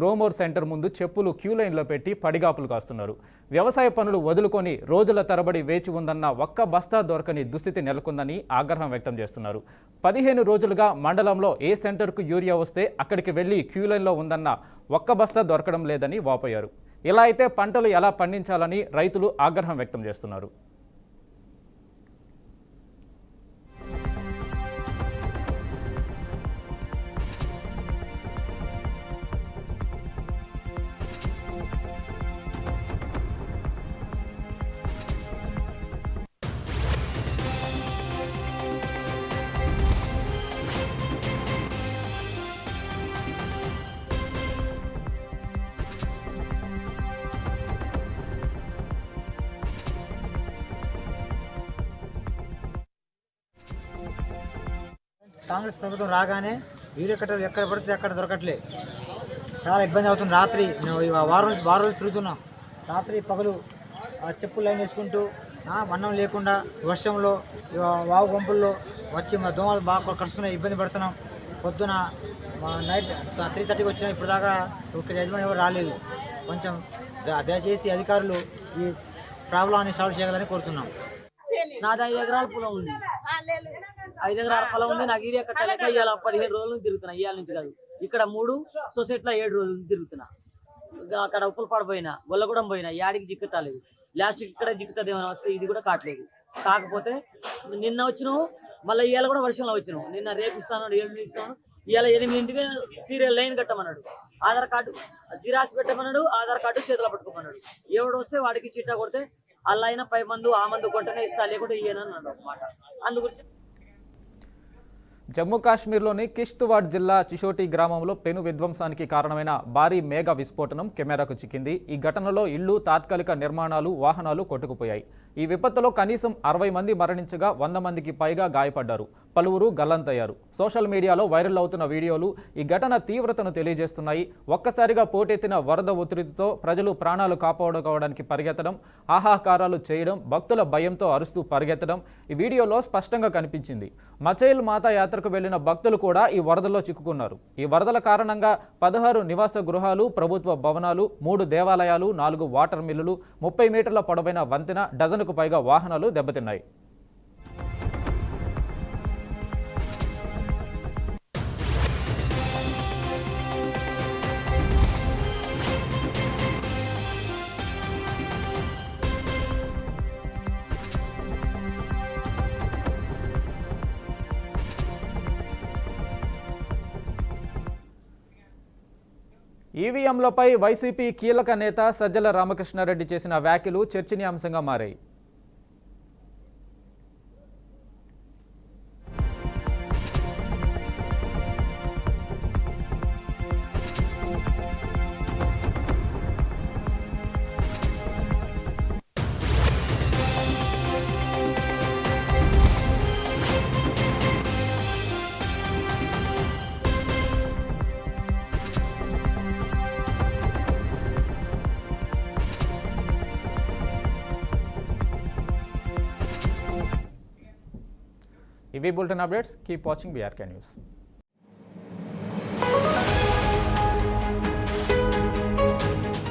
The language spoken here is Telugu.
గ్రోమోర్ సెంటర్ ముందు చెప్పులు క్యూ లైన్లో పెట్టి పడిగాపులు కాస్తున్నారు. వ్యవసాయ పనులు వదులుకొని రోజుల తరబడి వేచి ఉందన్న ఒక్క బస్తా దొరకని దుస్థితి నెలకొందని ఆగ్రహం వ్యక్తం చేస్తున్నారు. 15 రోజులుగా మండలంలో ఏ సెంటర్కు యూరియా వస్తే అక్కడికి వెళ్లి క్యూ లైన్లో ఉందన్న ఒక్క బస్తా దొరకడం లేదని వాపోయారు. ఇలా అయితే పంటలు ఎలా పండించాలని రైతులు ఆగ్రహం వ్యక్తం చేస్తున్నారు. కాంగ్రెస్ ప్రభుత్వం రాగానే యూరియా కట్టలు ఎక్కడ పడితే అక్కడ దొరకట్లే, చాలా ఇబ్బంది అవుతుంది. రాత్రి వారం తిరుగుతున్నాం, రాత్రి పగలు చెప్పులు లైన్ వేసుకుంటూ అన్నం లేకుండా వర్షంలో వాగు గుంపుల్లో వచ్చి దోమలు బాగా కరుస్తున్నాయి, ఇబ్బంది పడుతున్నాం. పొద్దున నైట్ 3:30కి వచ్చినా ఇప్పుడు దాకా ఒక యజమాని ఎవరు రాలేదు. కొంచెం దయచేసి అధికారులు ఈ ప్రాబ్లమ్ని సాల్వ్ చేయగలని కోరుతున్నాం. నాది 5 ఎకరాల పొలం ఉంది, 5 ఎకరాల పొలం ఉంది. నాకు యూరియా కట్టలేక ఇవాళ 15 రోజులు తిరుగుతున్నా. ఇవాళ నుంచి కాదు, ఇక్కడ 3 సొసైటీలో 7 రోజులు తిరుగుతున్నా. అక్కడ ఉప్పులపాడు పోయినా, గొల్లగూడెం పోయినా, యాడికి జిక్కుతాలేదు. లాస్ట్కి ఇక్కడ జిక్కుతుంది ఏమైనా వస్తే ఇది కూడా కావట్లేదు. కాకపోతే నిన్న వచ్చినావు, మళ్ళీ ఇవాళ కూడా వర్షంలో వచ్చినావు. నిన్న రేపు ఇస్తాను, 7 ఇస్తాను. ఇవాళ 8ంటికి సీరియల్ లైన్ కట్టమన్నాడు, ఆధార్ కార్డు జిరాక్స్ పెట్టమన్నాడు, ఆధార్ కార్డు చేతిలో పట్టుకోమన్నాడు. ఎవడు వస్తే వాడికి చిట్టా కొడితే అలా అయినా 5 మంది ఆ మందు కొట్టనే ఇస్తా, లేకుంటే ఇయ్యనన్నాడు అన్నమాట. అందుగురించి జమ్మూ కాశ్మీర్లోని కిష్త్వాడ్ జిల్లా చిషోటి గ్రామంలో పెను విధ్వంసానికి కారణమైన భారీ మేఘ విస్ఫోటనం కెమెరాకు చిక్కింది. ఈ ఘటనలో ఇళ్లు, తాత్కాలిక నిర్మాణాలు, వాహనాలు కొట్టుకుపోయాయి. ఈ విపత్తులో కనీసం 60 మంది మరణించగా 100 మందికి పైగా గాయపడ్డారు. పలువురు గల్లంతయ్యారు. సోషల్ మీడియాలో వైరల్ అవుతున్న వీడియోలు ఈ ఘటన తీవ్రతను తెలియజేస్తున్నాయి. ఒక్కసారిగా పోటెత్తిన వరద ఒత్తిడితో ప్రజలు ప్రాణాలు కాపాడుకోవడానికి పరిగెత్తడం, ఆహాకారాలు చేయడం, భక్తుల భయంతో అరుస్తూ పరిగెత్తడం ఈ వీడియోలో స్పష్టంగా కనిపించింది. మచైల్ మాతా యాత్రకు వెళ్లిన భక్తులు కూడా ఈ వరదల్లో చిక్కుకున్నారు. ఈ వరదల కారణంగా 16 నివాస గృహాలు, ప్రభుత్వ భవనాలు, 3 దేవాలయాలు, 4 వాటర్ మిల్లులు, 30 మీటర్ల పొడవైన వంతెన, డజనుకు పైగా వాహనాలు దెబ్బతిన్నాయి. ఈవీఎంలపై వైసీపీ కీలక నేత సజ్జల రామకృష్ణారెడ్డి చేసిన వ్యాఖ్యలు చర్చనీయాంశంగా మారాయి. ఇవి bulletin updates. Keep watching BRK news.